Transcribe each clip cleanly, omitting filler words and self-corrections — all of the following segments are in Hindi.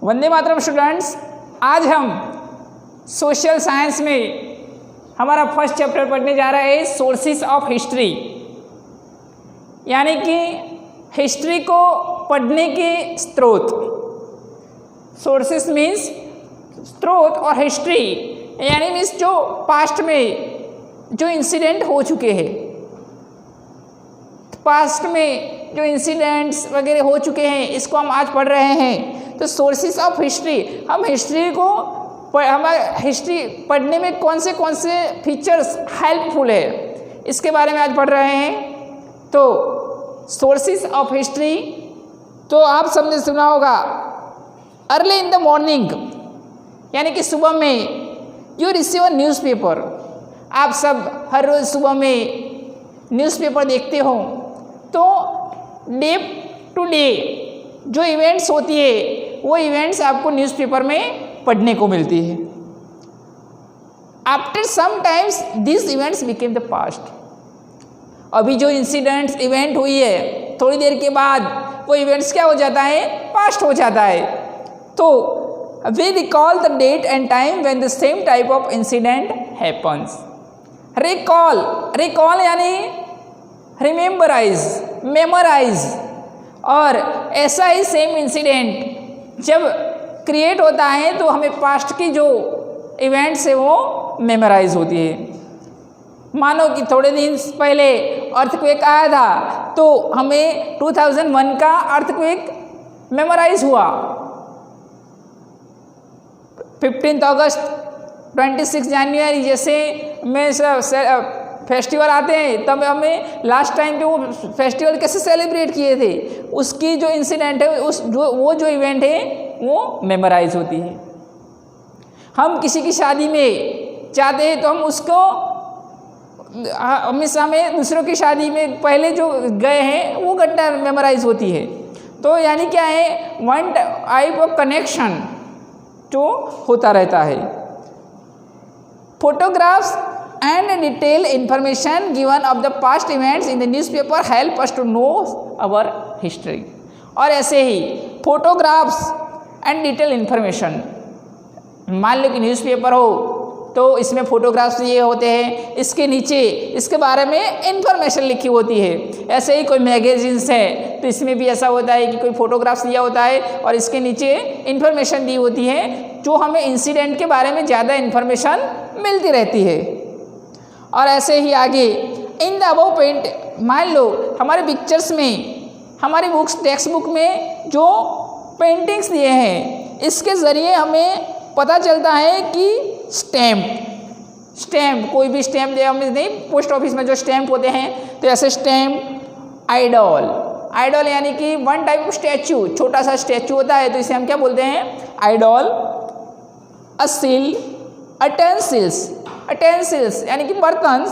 वंदे मातरम स्टूडेंट्स, आज हम सोशल साइंस में हमारा फर्स्ट चैप्टर पढ़ने जा रहा है सोर्सेस ऑफ हिस्ट्री, यानी कि हिस्ट्री को पढ़ने के स्रोत। सोर्सेस मीन्स स्रोत और हिस्ट्री यानी मीन्स जो पास्ट में जो इंसिडेंट हो चुके हैं, पास्ट में जो इंसिडेंट्स वगैरह हो चुके हैं, इसको हम आज पढ़ रहे हैं। तो सोर्सेस ऑफ हिस्ट्री, हम हिस्ट्री को हमारे हिस्ट्री पढ़ने में कौन से फीचर्स हेल्पफुल है, इसके बारे में आज पढ़ रहे हैं। तो सोर्सेस ऑफ हिस्ट्री, तो आप सबने सुना होगा अर्ली इन द मॉर्निंग, यानी कि सुबह में यू रिसीव अ न्यूज़पेपर। आप सब हर रोज़ सुबह में न्यूज़पेपर देखते हो, तो डे टू डे जो इवेंट्स होती है वो इवेंट्स आपको न्यूज़पेपर में पढ़ने को मिलती है। After some times this events became the past. अभी जो इंसिडेंट्स इवेंट हुई है, थोड़ी देर के बाद वो इवेंट्स क्या हो जाता है, पास्ट हो जाता है। तो we recall the date and time when the same type of incident happens. Recall यानी रिमेम्बराइज, मेमोराइज, और ऐसा ही सेम इंसिडेंट जब क्रिएट होता है तो हमें पास्ट की जो इवेंट्स है वो मेमोराइज होती है। मानो कि थोड़े दिन पहले अर्थक्वेक आया था, तो हमें 2001 का अर्थक्वेक मेमोराइज हुआ। 15 अगस्त, 26 जनवरी जैसे में फेस्टिवल आते हैं, तब हमें लास्ट टाइम पे वो फेस्टिवल कैसे सेलिब्रेट किए थे, उसकी जो इंसिडेंट है, वो जो इवेंट है वो मेमोराइज होती है। हम किसी की शादी में जाते हैं तो हम उसको हमेशा में दूसरों की शादी में पहले जो गए हैं वो घटना मेमोराइज होती है। तो यानी क्या है, वन टाइप ऑफ कनेक्शन जो होता रहता है। Photographs and detailed information given of the past events in the newspaper help us to know our history। और ऐसे ही फोटोग्राफ्स एंड डिटेल इन्फॉर्मेशन, मान लो कि न्यूज़पेपर हो तो इसमें फोटोग्राफ्स ये होते हैं, इसके नीचे इसके बारे में इंफॉर्मेशन लिखी होती है। ऐसे ही कोई मैगजीन्स है तो इसमें भी ऐसा होता है कि कोई फोटोग्राफ्स दिया होता है और इसके नीचे इंफॉर्मेशन दी होती है, जो हमें इंसिडेंट के बारे में ज़्यादा इंफॉर्मेशन मिलती रहती है। और ऐसे ही आगे इन द अबव पेंट, मान लो हमारे पिक्चर्स में, हमारी बुक्स टेक्स्ट बुक में जो पेंटिंग्स दिए हैं, इसके ज़रिए हमें पता चलता है कि स्टैम्प कोई भी स्टैम्प दे, हमें नहीं, पोस्ट ऑफिस में जो स्टैम्प होते हैं, तो ऐसे स्टैम्प, आइडॉल यानी कि वन टाइप ऑफ स्टैचू, छोटा सा स्टैचू होता है, तो इसे हम क्या बोलते हैं, आइडॉल। अ सील, अटेंसिल्स यानी कि बर्तन,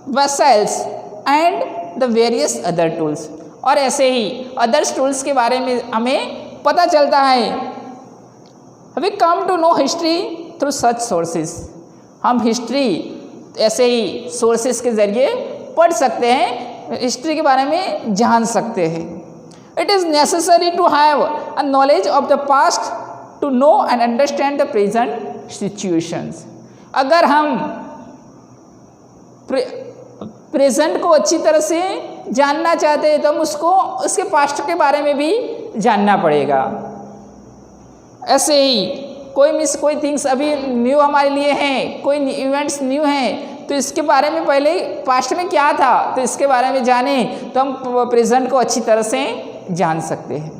vessels and the various other tools. और ऐसे ही अदर्स टूल्स के बारे में हमें पता चलता है। We come to know history through such sources. हम हिस्ट्री ऐसे ही सोर्सेस के ज़रिए पढ़ सकते हैं, हिस्ट्री के बारे में जान सकते हैं। It is necessary to have a knowledge of the past to know and understand the present situations. अगर हम प्रेजेंट को अच्छी तरह से जानना चाहते हैं तो हम उसको उसके पास्ट के बारे में भी जानना पड़ेगा। ऐसे ही कोई थिंग्स अभी न्यू हमारे लिए हैं, कोई इवेंट्स न्यू हैं, तो इसके बारे में पहले पास्ट में क्या था, तो इसके बारे में जाने तो हम प्रेजेंट को अच्छी तरह से जान सकते हैं।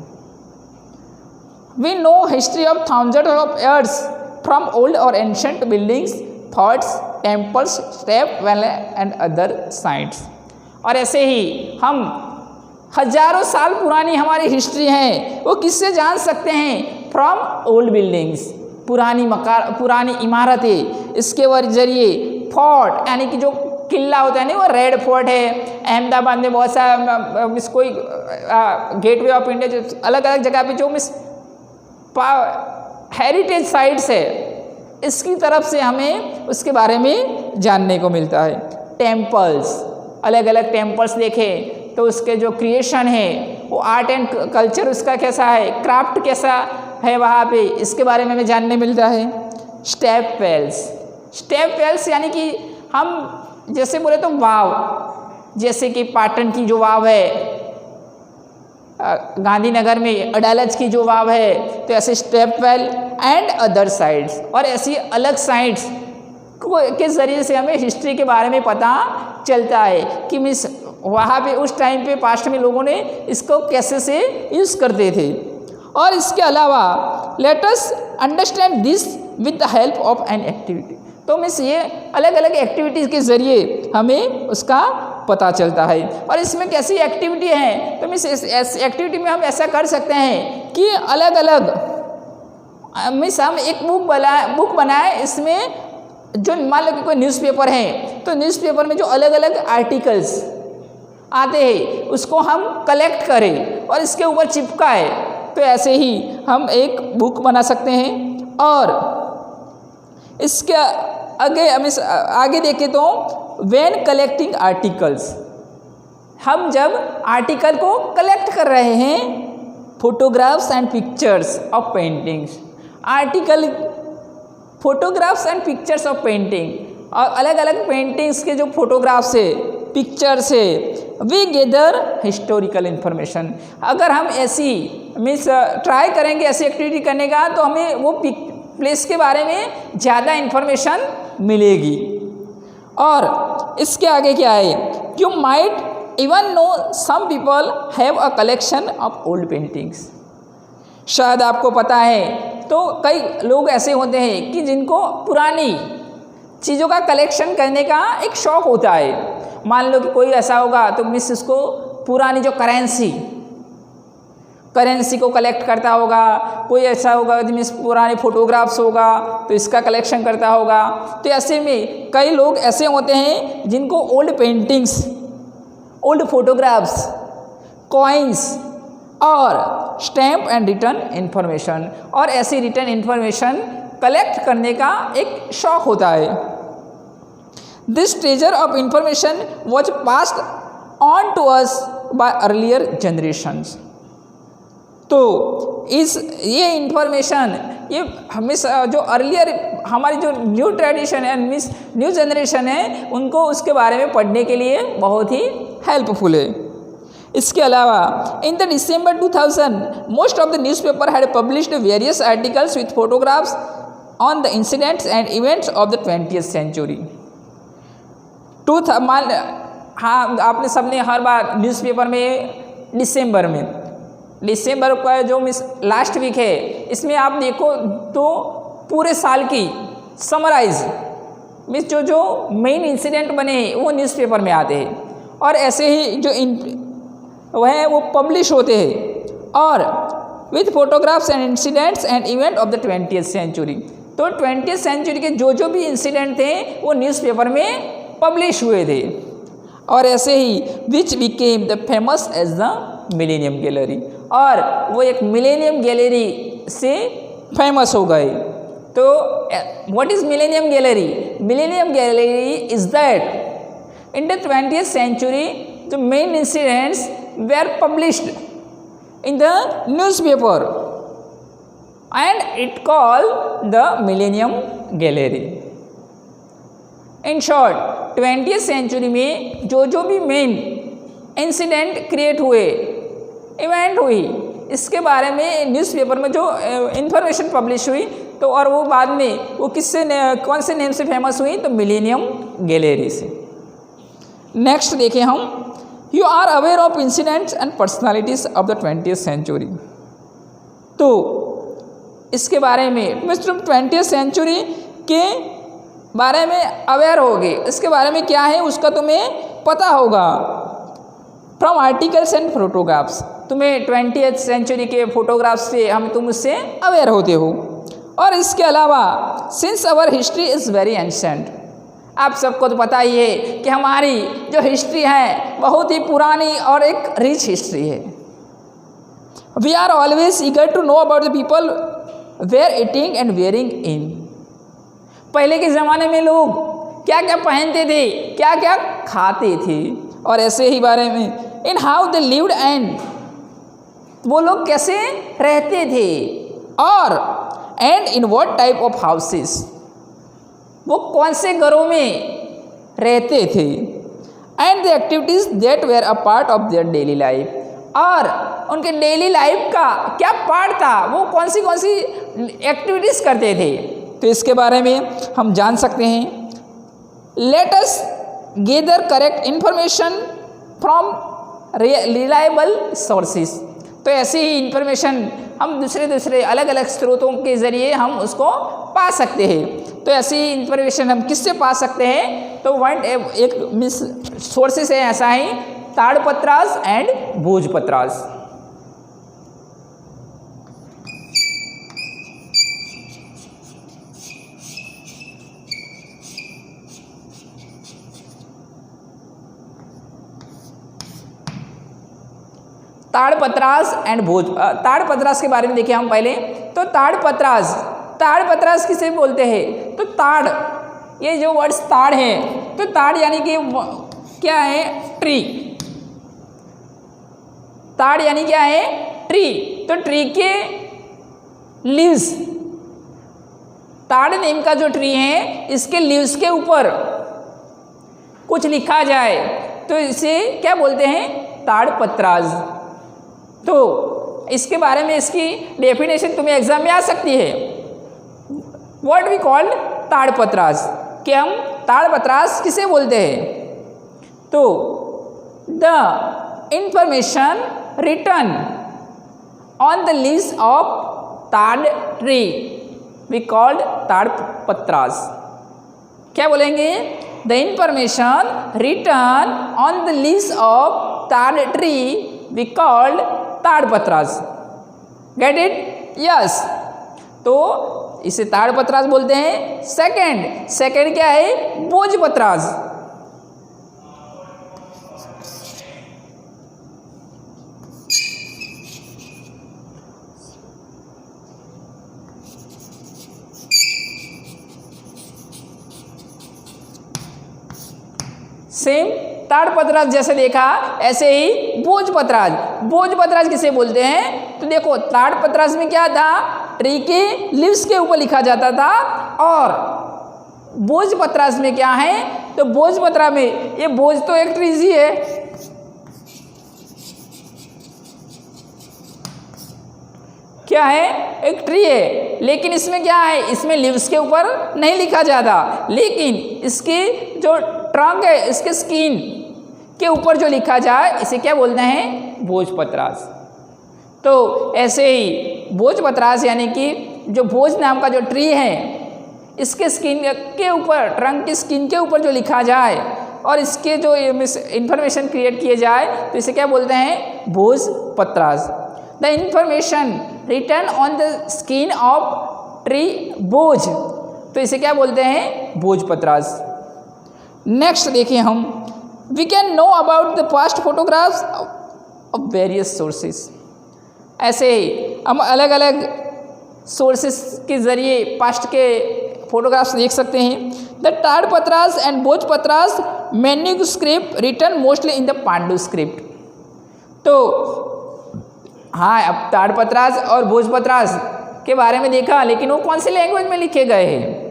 We know history of thousands of years from old or ancient buildings, forts, temples, step well and other sites। और ऐसे ही हम हजारों साल पुरानी हमारी हिस्ट्री है वो किससे जान सकते हैं, फ्रॉम ओल्ड बिल्डिंग्स, पुरानी इमारतें, इसके जरिए फोर्ट यानी कि जो किला होता है ना, वो रेड फोर्ट है, अहमदाबाद में बहुत सारा कोई गेटवे ऑफ इंडिया, जो अलग अलग जगह पे जो हेरिटेज साइट्स है, इसकी तरफ से हमें उसके बारे में जानने को मिलता है। टेम्पल्स, अलग अलग टेम्पल्स देखें तो उसके जो क्रिएशन है, वो आर्ट एंड कल्चर उसका कैसा है, क्राफ्ट कैसा है वहाँ पे, इसके बारे में हमें जानने मिलता है। स्टेप वेल्स, स्टेप वेल्स यानी कि हम जैसे बोले तो वाव, जैसे कि पाटन की जो वाव है, गांधीनगर में अडालज की जो वाव है, तो ऐसे step well and other sites, और ऐसी अलग साइट्स के ज़रिए से हमें हिस्ट्री के बारे में पता चलता है कि मिस वहाँ पे उस टाइम पे पास्ट में लोगों ने इसको कैसे से यूज़ करते थे। और इसके अलावा let us understand this with the help of an activity, तो मिस ये अलग अलग एक्टिविटीज़ के ज़रिए हमें उसका पता चलता है। और इसमें कैसी एक्टिविटी है, तो मिस इस एक्टिविटी में हम ऐसा कर सकते हैं कि अलग अलग मिस हम एक बुक बनाए, इसमें जो मान लो कि कोई न्यूज़पेपर है, तो न्यूज़पेपर में जो अलग अलग आर्टिकल्स आते हैं उसको हम कलेक्ट करें और इसके ऊपर चिपकाए, तो ऐसे ही हम एक बुक बना सकते हैं। और इसके आगे देखें तो व्हेन कलेक्टिंग आर्टिकल्स, हम जब आर्टिकल को कलेक्ट कर रहे हैं, photographs and pictures of paintings, article photographs and pictures of painting, और अलग अलग पेंटिंग्स के जो फोटोग्राफ्स है, पिक्चर्स है, वी गेदर हिस्टोरिकल इन्फॉर्मेशन। अगर हम ऐसी मीन्स ट्राई करेंगे ऐसी एक्टिविटी करने का, तो हमें वो प्लेस के बारे में ज़्यादा इन्फॉर्मेशन मिलेगी। और इसके आगे क्या है, you might even know some people have a collection of old paintings, शायद आपको पता है तो कई लोग ऐसे होते हैं कि जिनको पुरानी चीज़ों का कलेक्शन करने का एक शौक़ होता है। मान लो कि कोई ऐसा होगा तो मिस उसको पुरानी जो करेंसी को कलेक्ट करता होगा, कोई ऐसा होगा मिस पुराने फोटोग्राफ्स होगा तो इसका कलेक्शन करता होगा। तो ऐसे में कई लोग ऐसे होते हैं जिनको old paintings, old photographs, coins और स्टैम्प एंड रिटर्न इन्फॉर्मेशन, और ऐसी रिटर्न इन्फॉर्मेशन कलेक्ट करने का एक शौक़ होता है। This treasure of information was passed on to us by earlier generations, तो ये इंफॉर्मेशन ये हमेशा जो अर्लियर हमारी जो न्यू ट्रेडिशन है, मीन्स न्यू जनरेशन है, उनको उसके बारे में पढ़ने के लिए बहुत ही हेल्पफुल है। इसके अलावा in the December 2000 most of the newspaper had published various articles with photographs on the incidents and events of the 20th century। हाँ, आपने सबने हर बार न्यूज़पेपर में दिसंबर का जो मिस लास्ट वीक है, इसमें आप देखो तो पूरे साल की समराइज मिस जो मेन इंसिडेंट बने हैं वो न्यूज़पेपर में आते हैं, और ऐसे ही जो वह वो पब्लिश होते हैं और with photographs and incidents and event of the 20th century। तो 20th century के जो भी इंसिडेंट थे वो न्यूज़पेपर में पब्लिश हुए थे, और ऐसे ही which became the famous as the millennium gallery, और वो एक मिलेनियम गैलरी से फेमस हो गए। तो what is millennium gallery? Millennium gallery is that in the 20th century the main incidents were published in the newspaper and it called the Millennium Gallery। In short 20th century में जो भी मेन इंसिडेंट क्रिएट हुए, इवेंट हुई, इसके बारे में न्यूज़पेपर में जो इन्फॉर्मेशन पब्लिश हुई, तो और वो बाद में वो कौन से नेम से फेमस हुई, तो मिलेनियम गैलरी से। नेक्स्ट देखें हम, you are aware of incidents and personalities of the 20th century। तो इसके बारे में तुम 20th century के बारे में अवेयर होगे, इसके बारे में क्या है उसका तुम्हें पता होगा। फ्रॉम आर्टिकल्स एंड फोटोग्राफ्स, तुम्हें 20th century के फोटोग्राफ्स से तुम उससे अवेयर होते हो। और इसके अलावा since our history is very ancient, आप सबको तो पता ही है कि हमारी जो हिस्ट्री है बहुत ही पुरानी और एक रिच हिस्ट्री है। We are always eager to know about the people were eating and wearing in. पहले के ज़माने में लोग क्या क्या पहनते थे, क्या क्या खाते थे, और ऐसे ही बारे में in how they lived and वो लोग कैसे रहते थे, और and in what type of houses, वो कौन से घरों में रहते थे, and the activities that were a part of their daily life, और उनके डेली लाइफ का क्या पार्ट था, वो कौन सी एक्टिविटीज करते थे। तो इसके बारे में हम जान सकते हैं। Let us gather correct information from reliable sources. तो ऐसी ही इंफॉर्मेशन हम दूसरे अलग अलग स्रोतों के ज़रिए हम उसको पा सकते हैं। तो ऐसी इंफॉर्मेशन हम किससे पा सकते हैं, तो एक मिस सोर्सेस है ऐसा ही ताड़पत्रास एंड भोजपत्रास। ताड़पत्रास एंड ताड़पत्रास के बारे में देखिए हम पहले। तो ताड़पत्रास किसे बोलते हैं, तो ताड़, ये जो वर्ड्स ताड़ है, तो ताड़ यानी कि क्या है, ट्री। ताड़ यानी क्या है, ट्री। तो ट्री के लीव्स, ताड़ नेम का जो ट्री है, इसके लीव्स के ऊपर कुछ लिखा जाए तो इसे क्या बोलते हैं, ताड़पत्रास। तो इसके बारे में इसकी डेफिनेशन तुम्हें एग्जाम में आ सकती है। व्हाट वी कॉल्ड ताड़पत्रास, कि हम ताड़पत्रास किसे बोलते हैं, तो the information written on the leaves of tad tree we called tadpatras. क्या बोलेंगे, the information written on the leaves of tad tree we called tadpatras. Get it, yes. तो इसे ताड़पत्रास बोलते हैं। सेकंड क्या है, भोजपत्रास। सेम ताड़पत्रास जैसे देखा ऐसे ही भोजपत्रास किसे बोलते हैं, तो देखो ताड़पत्रास में क्या था, ट्री के लीव्स के ऊपर लिखा जाता था, और भोजपत्रास में क्या है, तो भोजपत्रा में, ये भोज तो एक ट्री ही है, क्या है, एक ट्री है, लेकिन इसमें क्या है, इसमें लीव्स के ऊपर नहीं लिखा जाता, लेकिन इसकी जो ट्रंक है, इसके स्किन के ऊपर जो लिखा जाए इसे क्या बोलते हैं, भोजपत्रास। तो ऐसे ही भोजपत्रास यानी कि जो भोज नाम का जो ट्री है, इसके स्किन के ऊपर, ट्रंक की स्किन के ऊपर जो लिखा जाए और इसके जो इंफॉर्मेशन क्रिएट किए जाए तो इसे क्या बोलते हैं, bhojpatras. The information written on the skin of tree bhoj, तो इसे क्या बोलते हैं, भोजपत्रास। नेक्स्ट देखिए हम, we can know about the past photographs of various sources. ऐसे ही हम अलग अलग सोर्सेस के ज़रिए पास्ट के फोटोग्राफ्स देख सकते हैं। The tadpatras and bhojpatras manuscript written mostly in the Pandu script. तो हाँ, अब ताड़पत्रास और भोजपत्रास के बारे में देखा, लेकिन वो कौन सी लैंग्वेज में लिखे गए हैं,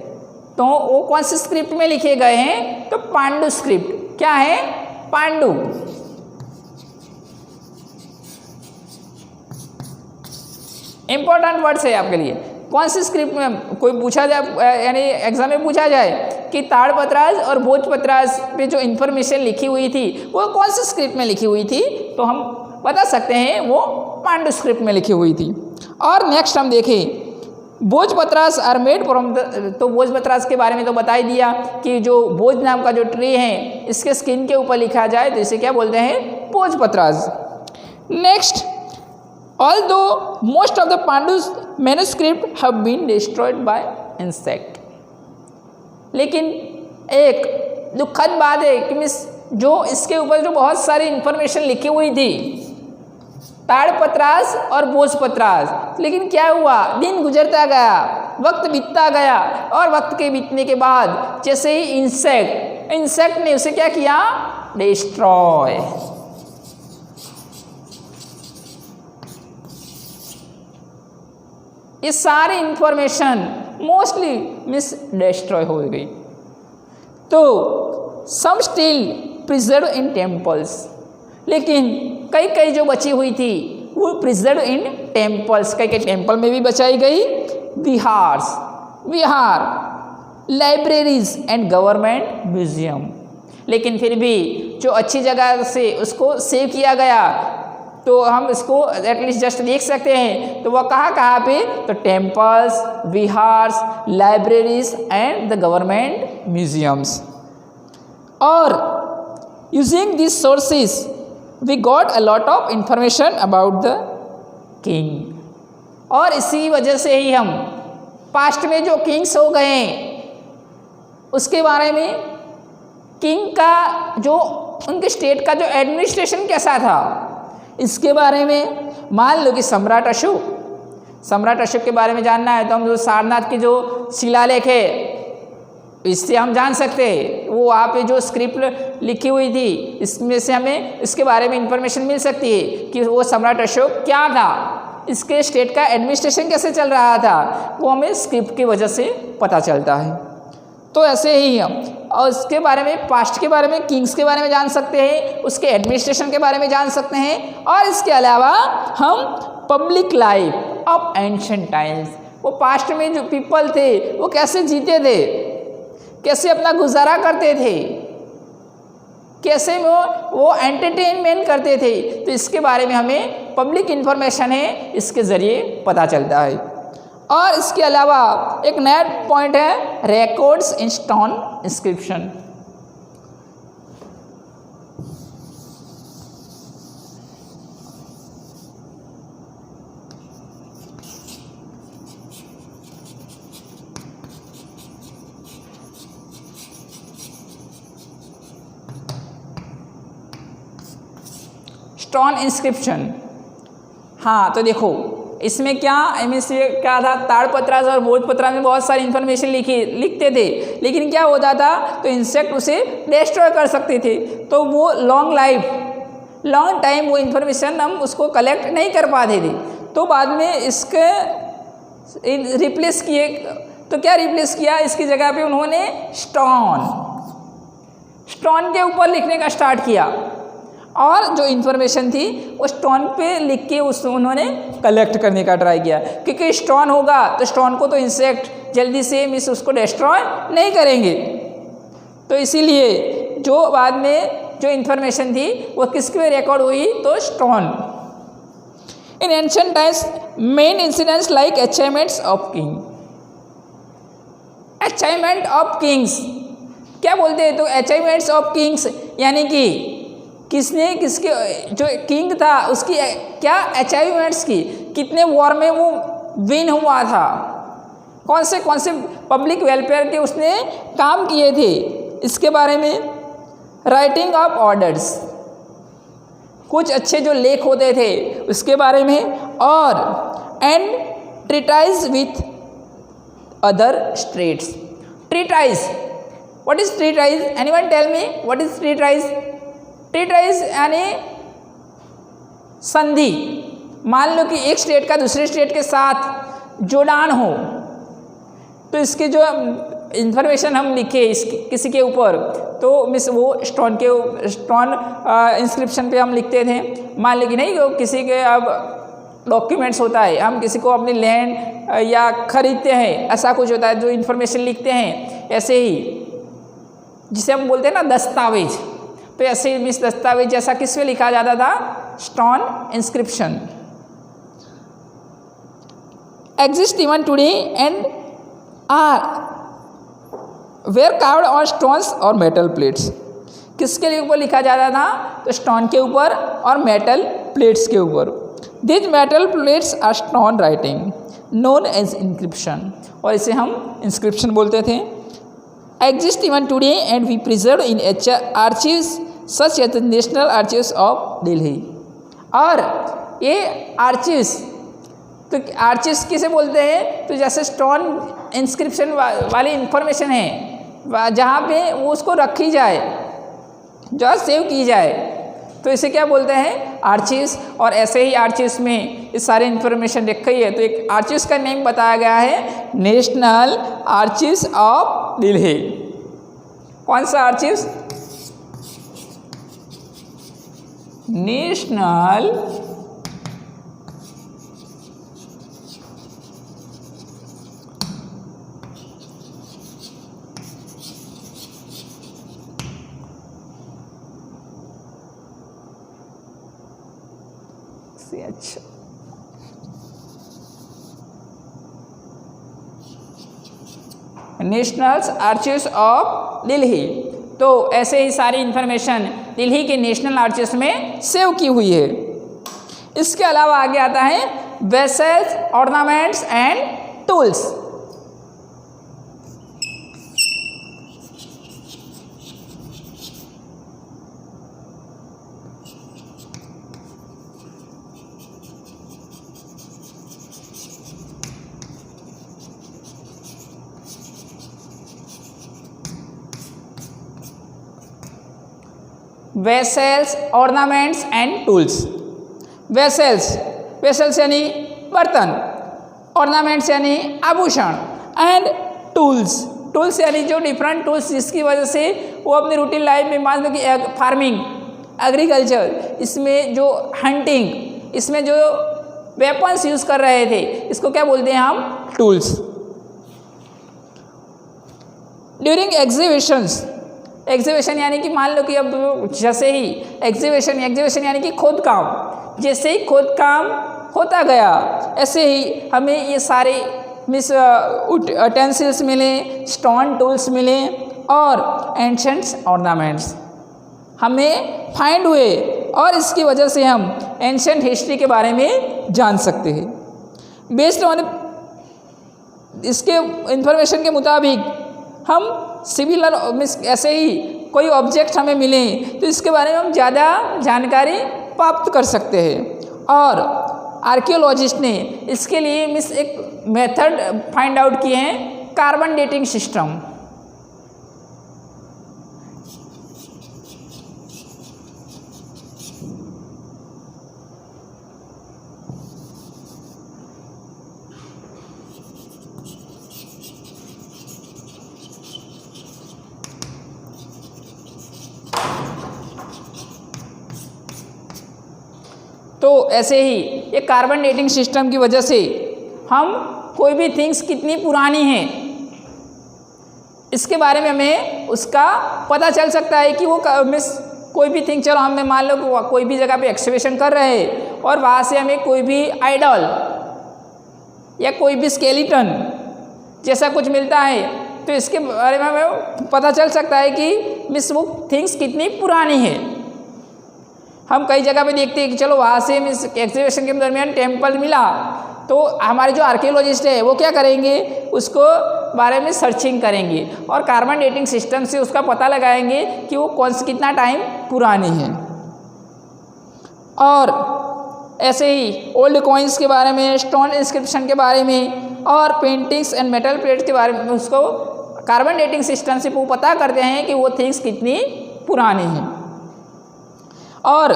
तो वो कौन सी स्क्रिप्ट में लिखे गए हैं, तो पांडु स्क्रिप्ट। क्या है, पांडु। इंपॉर्टेंट वर्ड्स है आपके लिए। कौन सी स्क्रिप्ट में, कोई पूछा जाए, यानी एग्जाम में पूछा जाए कि ताड़पत्रास और भोजपत्रास पे जो इन्फॉर्मेशन लिखी हुई थी वो कौन सी स्क्रिप्ट में लिखी हुई थी, तो हम बता सकते हैं वो पांडु स्क्रिप्ट में लिखी हुई थी। और नेक्स्ट हम देखें, भोजपत्रास आर मेड फ्रॉम द, तो भोजपत्रास के बारे में तो बता ही दिया कि जो भोज नाम का जो ट्री है, इसके स्किन के ऊपर लिखा जाए तो इसे क्या बोलते हैं, bhojpatras. Next, although most of the Pandus manuscript have been destroyed by insect, लेकिन एक दुखद बात है कि जो इसके ऊपर जो बहुत सारी इंफॉर्मेशन लिखी हुई थी, ताड़पत्रास और भोजपत्रास, लेकिन क्या हुआ, दिन गुजरता गया, वक्त बीतता गया, और वक्त के बीतने के बाद जैसे ही इंसेक्ट ने उसे क्या किया, डिस्ट्रॉय। ये सारी इंफॉर्मेशन मोस्टली मिस डिस्ट्रॉय हो गई। तो सम स्टिल प्रिजर्व इन टेम्पल्स, लेकिन कई कई जो बची हुई थी वो प्रिजर्व इन टेम्पल्स, कई कई टेम्पल में भी बचाई गई। विहार, लाइब्रेरीज एंड गवर्नमेंट म्यूजियम, लेकिन फिर भी जो अच्छी जगह से उसको सेव किया गया तो हम इसको एटलीस्ट जस्ट देख सकते हैं। तो वह कहाँ पे, तो temples, vihars, libraries and the government museums. और using this sources we got a lot of information about the king. और इसी वजह से ही हम पास्ट में जो किंग्स हो गए उसके बारे में, किंग का जो उनके स्टेट का जो एडमिनिस्ट्रेशन कैसा था इसके बारे में। मान लो कि सम्राट अशोक के बारे में जानना है तो हम जो सारनाथ की जो शिलालेख है इससे हम जान सकते हैं। वो वहाँ पे जो स्क्रिप्ट लिखी हुई थी इसमें से हमें इसके बारे में इंफॉर्मेशन मिल सकती है कि वो सम्राट अशोक क्या था, इसके स्टेट का एडमिनिस्ट्रेशन कैसे चल रहा था, वो हमें स्क्रिप्ट की वजह से पता चलता है। तो ऐसे ही हम और उसके बारे में, पास्ट के बारे में, किंग्स के बारे में जान सकते हैं, उसके एडमिनिस्ट्रेशन के बारे में जान सकते हैं। और इसके अलावा हम public life of ancient times, वो पास्ट में जो पीपल थे वो कैसे जीते थे, कैसे अपना गुजारा करते थे, कैसे वो एंटरटेनमेंट करते थे, तो इसके बारे में हमें पब्लिक इन्फॉर्मेशन है इसके ज़रिए पता चलता है। और इसके अलावा एक नया पॉइंट है records in stone inscription. Stone inscription, हाँ तो देखो इसमें क्या क्या था, ताड़पत्रास और भोजपत्रास में बहुत सारी इन्फॉर्मेशन लिखते थे, लेकिन क्या होता था तो इंसेक्ट उसे डिस्ट्रॉय कर सकते थे। तो वो लॉन्ग टाइम वो इन्फॉर्मेशन हम उसको कलेक्ट नहीं कर पाते थे। तो बाद में इसके रिप्लेस किए, तो क्या रिप्लेस किया, इसकी जगह पे उन्होंने स्टोन के ऊपर लिखने का स्टार्ट किया और जो इन्फॉर्मेशन थी वो स्टोन पे लिख के उन्होंने कलेक्ट करने का ट्राई किया, क्योंकि स्टोन होगा तो स्टोन को तो इंसेक्ट जल्दी से उसको डिस्ट्रॉय नहीं करेंगे। तो इसीलिए जो बाद में जो इन्फॉर्मेशन थी वो किसके पे रिकॉर्ड हुई, तो stone. In ancient times main incidents like achievements of king, achievement of Kings क्या बोलते हैं, तो अचीवमेंट्स ऑफ किंग्स यानी कि किसने किसके जो किंग था उसकी क्या अचीवमेंट्स की, कितने वॉर में वो विन हुआ था, कौन से पब्लिक वेलफेयर के उसने काम किए थे, इसके बारे में। राइटिंग ऑफ ऑर्डर्स, कुछ अच्छे जो लेख होते थे उसके बारे में। और and treaties with other states, treaties, what is treaties, anyone tell me what is treaties. Treaties यानी संधि, मान लो कि एक स्टेट का दूसरे स्टेट के साथ जोड़ान हो, तो इसके जो इन्फॉर्मेशन हम लिखे किसी के ऊपर, तो वो स्टोन इंस्क्रिप्शन पे हम लिखते थे। मान लो कि नहीं, वो किसी के अब डॉक्यूमेंट्स होता है, हम किसी को अपनी लैंड या खरीदते हैं, ऐसा कुछ होता है जो इन्फॉर्मेशन लिखते हैं, ऐसे ही जिसे हम बोलते हैं ना दस्तावेज, तो ऐसे ही दस्तावेज जैसा किस पे लिखा जाता था, stone inscription. Exist even today and are were carved on stones और मेटल प्लेट्स, किसके ऊपर लिखा जाता था, तो स्टोन के ऊपर और मेटल प्लेट्स के ऊपर। This metal plates are stone writing known as inscription, और इसे हम इंस्क्रिप्शन बोलते थे। Exist even today and we preserve in archives such as the national archives of Delhi. और ये आर्चिव्स, तो आर्चिव्स किसे बोलते हैं, तो जैसे स्टोन इंस्क्रिप्शन वाली इंफॉर्मेशन है जहाँ पे वो उसको रखी जाए, जो सेव की जाए, तो इसे क्या बोलते हैं, आर्चिव्स, और ऐसे ही आर्चिव्स में ये सारी इंफॉर्मेशन रखी है। तो एक आर्चिव्स का नेम बताया गया है नेशनल आर्चिव्स ऑफ दिल्ली। कौन सा आर्चिव्स? नेशनल से अच्छा नेशनल आर्चिव्स ऑफ दिल्ली। तो ऐसे ही सारी इंफॉर्मेशन दिल्ली के नेशनल आर्चिव्स में सेव की हुई है। इसके अलावा आगे आता है vessels, ornaments and tools. Vessels, ornaments and tools. Vessels यानी बर्तन, ऑर्नामेंट्स यानी आभूषण, एंड टूल्स यानी जो डिफरेंट टूल्स जिसकी वजह से वो अपनी रूटीन लाइफ में, मान लो कि फार्मिंग, एग्रीकल्चर, इसमें जो हंटिंग, इसमें जो वेपन्स यूज़ कर रहे थे, इसको क्या बोलते हैं हम? टूल्स। ड्यूरिंग एग्जीबिशन यानी कि मान लो कि अब जैसे ही एग्जीबिशन यानी कि खोदकाम, जैसे ही खोदकाम होता गया ऐसे ही हमें ये सारे यूटेंसिल्स मिले, स्टोन टूल्स मिले और एंशंट ऑर्नामेंट्स हमें फाइंड हुए, और इसकी वजह से हम एंशंट हिस्ट्री के बारे में जान सकते हैं। बेस्ड ऑन इसके इंफॉर्मेशन के मुताबिक हम सिमिलर ऐसे ही कोई ऑब्जेक्ट हमें मिले तो इसके बारे में हम ज़्यादा जानकारी प्राप्त कर सकते हैं। और आर्कियोलॉजिस्ट ने इसके लिए एक मेथड फाइंड आउट किए हैं, कार्बन डेटिंग सिस्टम। तो ऐसे ही ये कार्बन डेटिंग सिस्टम की वजह से हम कोई भी थिंग्स कितनी पुरानी है इसके बारे में हमें उसका पता चल सकता है कि वो कोई भी थिंग, चलो हमें मान लो कि कोई भी जगह पे एक्सकवेशन कर रहे हैं और वहाँ से हमें कोई भी आइडल या कोई भी स्केलेटन जैसा कुछ मिलता है तो इसके बारे में हमें पता चल सकता है कि वो थिंग्स कितनी पुरानी है। हम कई जगह पे देखते हैं कि चलो वहाँ से एक्सकवेशन के दरमियान टेम्पल मिला तो हमारे जो आर्कियोलॉजिस्ट है वो क्या करेंगे, उसको बारे में सर्चिंग करेंगे और कार्बन डेटिंग सिस्टम से उसका पता लगाएंगे कि वो कितना टाइम पुरानी है। और ऐसे ही ओल्ड कॉइन्स के बारे में, स्टोन इंस्क्रिप्शन के बारे में और पेंटिंग्स एंड मेटल प्लेट्स के बारे में उसको कार्बन डेटिंग सिस्टम से वो पता करते हैं कि वो थिंग्स कितनी पुरानी हैं। और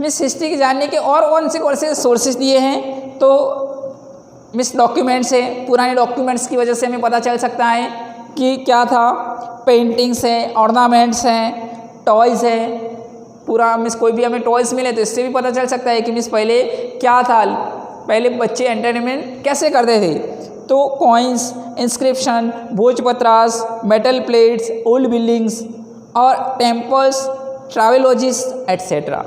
हिस्ट्री के जानने के और कौन से सोर्सेज दिए हैं, तो डॉक्यूमेंट्स है, पुराने डॉक्यूमेंट्स की वजह से हमें पता चल सकता है कि क्या था। पेंटिंग्स है, ऑर्नामेंट्स हैं, टॉयज़ है, पूरा कोई भी हमें टॉयज़ मिले तो इससे भी पता चल सकता है कि पहले क्या था, पहले बच्चे एंटरटेनमेंट कैसे करते थे। तो coins, inscription, bhojpatras, metal plates, old buildings और टेम्पल्स, ट्रैवलॉजीज एट्सेट्रा,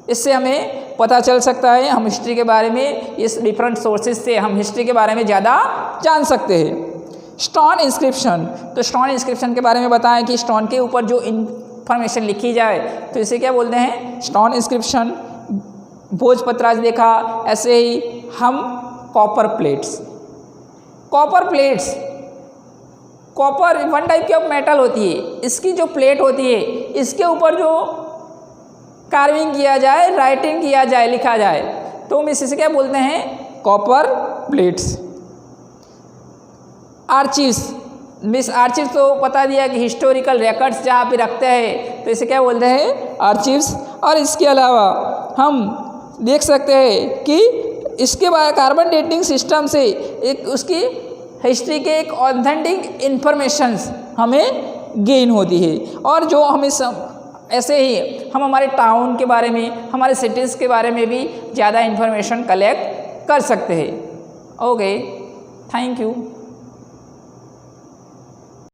इससे हमें पता चल सकता है। हम हिस्ट्री के बारे में इस डिफरेंट सोर्सेज से हम हिस्ट्री के बारे में ज़्यादा जान सकते हैं। स्टोन इंस्क्रिप्शन, तो स्टोन इंस्क्रिप्शन के बारे में बताएं कि स्टोन के ऊपर जो इंफॉर्मेशन लिखी जाए तो इसे क्या बोलते हैं, स्टोन इंस्क्रिप्शन। भोजपत्रास देखा, ऐसे ही हम copper plates, copper one type की मेटल होती है, इसकी जो प्लेट होती है इसके ऊपर जो कार्विंग किया जाए, राइटिंग किया जाए, लिखा जाए तो हम इसे क्या बोलते हैं, कॉपर प्लेट्स। आर्चिव्स तो पता दिया कि हिस्टोरिकल रिकॉर्ड्स जहाँ पे रखते हैं तो इसे क्या बोलते हैं, आर्चिव्स। और इसके अलावा हम देख सकते हैं कि इसके बाद कार्बन डेटिंग सिस्टम से एक उसकी हिस्ट्री के एक ऑथेंटिक इन्फॉर्मेशंस हमें गेन होती है। और जो हमें ऐसे ही हम हमारे टाउन के बारे में, हमारे सिटीज़ के बारे में भी ज़्यादा इन्फॉर्मेशन कलेक्ट कर सकते हैं। Okay, thank you.